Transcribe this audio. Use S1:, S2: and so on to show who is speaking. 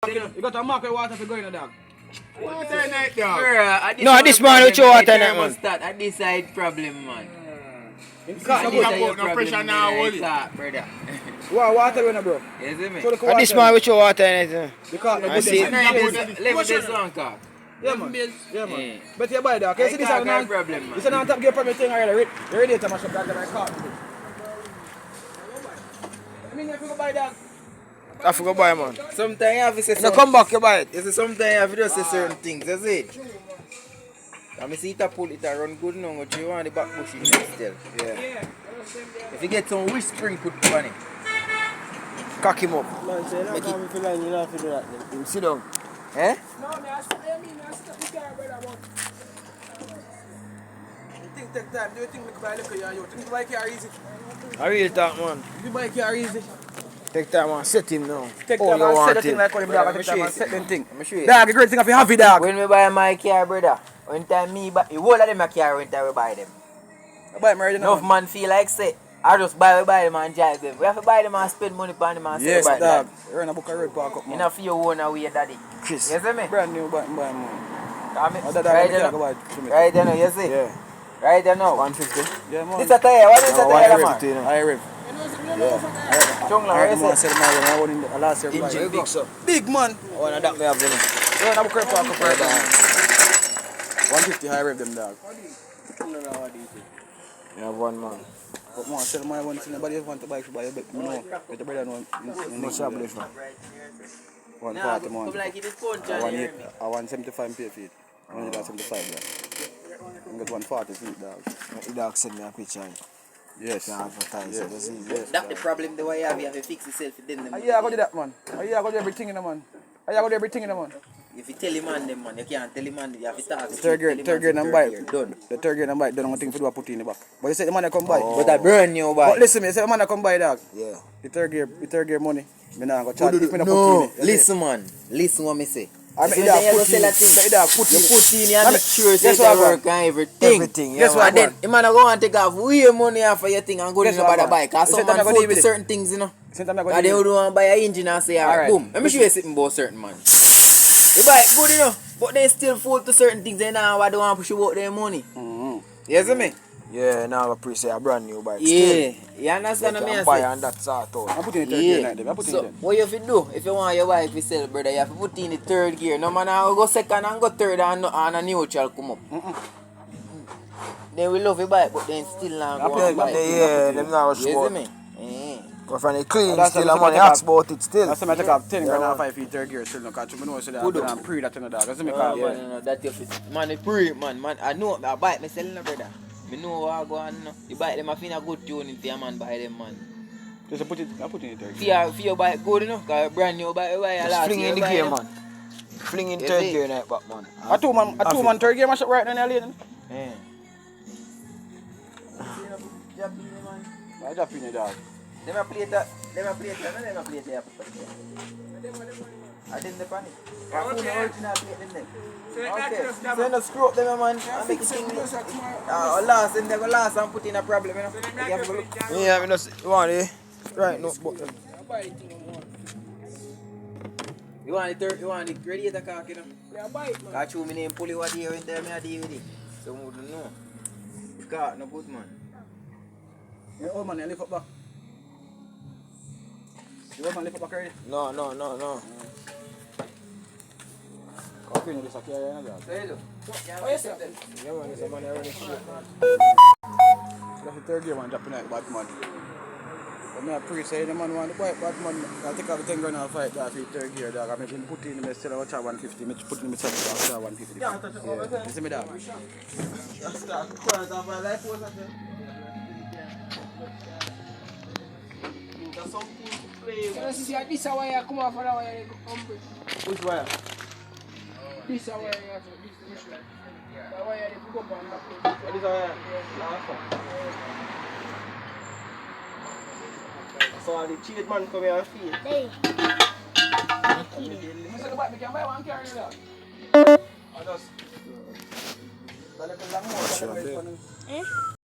S1: You got to mark your water for going in, dog.
S2: Water night, dog.
S3: No, this man with your water night, man.
S4: At this side problem, man.
S2: No pressure now, hold it.
S4: Brother.
S1: Water going, bro.
S4: You see me?
S3: And this man with your water night.
S1: Because
S3: I see it.
S4: Level this one, car.
S1: Yeah, man. Yeah, man. But you buy that. Can you see this
S4: I
S1: on
S4: got a problem, man.
S1: This is on top gear permit thing already. You ready to mash up that like car? I mean, if you go buy that.
S3: I forgot buy, man.
S4: Sometimes you have to say
S3: No, come back, you buy it.
S4: You see, sometimes you have to just say certain things, that's it. I see it pull it run good now, but you want the back push it still. Yeah. If you get some whispering, put on it.
S3: Cock him up.
S2: Man, say,
S3: Make
S2: come if you like, you don't have to do that then.
S3: Sit down.
S1: No,
S3: Eh?
S1: I stop the car, brother. You think take time? Do you think we can buy a little? You think you buy a car easy?
S3: I really talk, man.
S1: You buy a car easy?
S3: Take time and set him now.
S1: Take
S3: Oh,
S1: time
S3: you
S1: and
S3: want
S1: set the
S3: it.
S1: thing like how you dog. Take time and set them thing.
S4: I'm sure.
S1: Dog, the great thing if you have it, dog.
S4: When we buy my car, brother, when time me buy, you all of them a car when time we buy them.
S1: I buy it, man.
S4: Enough man feel like say, I just buy them and drive them. We have to buy them and spend money on them and
S1: Yes,
S4: sell
S1: dog.
S4: them.
S1: You're in a book of road park up, man.
S4: Enough for your own away, daddy.
S3: Chris.
S4: You see me?
S1: Brand new, buy man.
S4: Right
S1: Right
S4: there
S1: now.
S4: now. Right there now, you see?
S1: Yeah.
S4: Right there now.
S3: 150.
S1: Yeah, man.
S4: This a tire, what is a tire, man?
S1: I rev.
S4: Chungla,
S1: I
S4: where you
S1: man
S4: say?
S1: said I won in the last year.
S3: Engine big, so.
S1: Big man.
S3: Oh, and that me have them.
S1: You're in a book of road park up right now. 150 high rev them, dog.
S3: You have one man.
S1: But man, sell my one. Nobody want to buy for buy a bit. No, but the brother know.
S3: Much establish, man.
S1: 140 man.
S4: Come like it is phone,
S1: I
S4: John,
S1: want
S4: you
S1: it.
S4: hear me?
S1: I want 75 pay feet. 175 dog. I got 140 feet, dog.
S3: The dog send me a picture.
S1: Yes.
S3: Can advertise it.
S1: Yes.
S3: Yes.
S4: That's the problem, the way you have to fix yourself then.
S1: Yeah, I got do that, man. Yeah, I got do everything in the man. Yeah, I got do everything in the man.
S4: If you tell him man them man, you can't tell him man, you have to talk.
S1: Third grade and buy.
S4: Done.
S1: The third grade and buy. Don't want thing to do a put in the back. But you said the man that come buy.
S4: But I burn you
S1: But
S4: by.
S1: listen, me, you said the man that come buy, dog.
S3: Yeah.
S1: The third gear money. Me nah go charge. If me not
S4: No,
S1: put in it.
S4: listen man, listen what me say.
S1: I
S4: So
S1: mean,
S4: then you
S1: put
S4: go sell
S1: in
S4: a
S1: it.
S4: thing.
S1: Say that, put
S4: You
S1: in it.
S4: put in and make sure you
S1: Guess
S4: say
S1: what
S4: the
S1: I
S4: work and everything.
S3: Everything, yeah.
S1: Guess what I
S4: And then
S1: want?
S4: you man go and take off way money off of your thing and go in
S1: Guess what I
S4: about the
S1: want?
S4: bike. Cause
S1: You
S4: some
S1: said that I
S4: man
S1: go
S4: fool
S1: deal with
S4: to
S1: it.
S4: certain things, you know.
S1: Since I'm not
S4: And
S1: going
S4: they
S1: to
S4: would want to buy an engine and say, alright,
S1: Alright.
S4: boom. Let me show you something about certain man. You buy it good enough, but they still fool to certain things. They now don't want to push you out their money. You see me?
S3: Yeah, now I pre-say a brand new bike.
S4: Yeah. You understand what
S3: You
S4: I
S3: can buy
S4: say?
S3: and that's all out.
S1: I put in the third gear
S4: Yeah.
S1: like that. I put in
S4: So
S1: it.
S4: what you have to do if you want your bike to sell, brother, you have to put in the third gear. No man I go second and go third and a neutral come up. They will love your bike, but then still not go on bike.
S3: Yeah, them now
S4: You see
S3: sport.
S4: me? Yeah.
S3: But from the clean
S1: That's
S3: still,
S1: what
S3: I'm money
S1: I'm
S3: ask about it still.
S1: That's why I take off 10 grand
S3: Yeah,
S1: and 5 feet third gear still. Because you know, so that
S4: Good.
S1: I'm pre that in the dog. That's what I
S4: No,
S1: call it.
S4: no, that you fit. Man, it's free, man. I know I bike me selling, brother. Me know what I go on. No. You buy them, I feel a good tuning for your man buy them, man.
S1: Just put it, I put in the third gear.
S4: For your bike good enough, because brand new bike, you buy a
S3: Just
S4: lot.
S3: fling
S4: you
S3: in the
S4: buy
S3: gear,
S4: them.
S3: man. Fling in
S4: You
S3: third
S4: see?
S3: gear night back, man.
S1: A two man third gear mash up right now in the lane.
S4: Yeah.
S1: I drop in the dog.
S4: Them a plate that, no, them a plate there. I didn't the panic. I put the original plate in there. Okay, so you no screw up them, man. And make it thing last, and they go last and put in a problem, you know. You have to look.
S3: Yeah, I just want it. Right, no, but
S4: You want the third, you want the radiator cock, you know.
S1: Yeah, buy it, man.
S4: Cause you me name pull you what here in there, me a deal with it. So you wouldn't know. The car no good, man.
S1: Yeah, old man, you lift up back. You old man lift up back already?
S3: no.
S1: Coffee in this aquí, yeah, dog.
S4: So you do.
S1: Oh, yes, sir.
S3: Yeah, man, it's a man already.
S1: That's the third gear one dropping like bad man. But me a pre-say the man want to buy bad man. I take off the 10 grand and fight that for the third gear, dog. I mean, put in the sell out 150. Me put in the sell out 150. Yeah, you see me, dog?
S5: So this is wire come off and wire come with.
S1: Which wire?
S5: This wire this one. The wire they go on back.
S1: What is wire? So the cheat man come here and feel.
S5: Hey.
S1: I said the bike, we can buy one car in there. I just...
S3: Sure,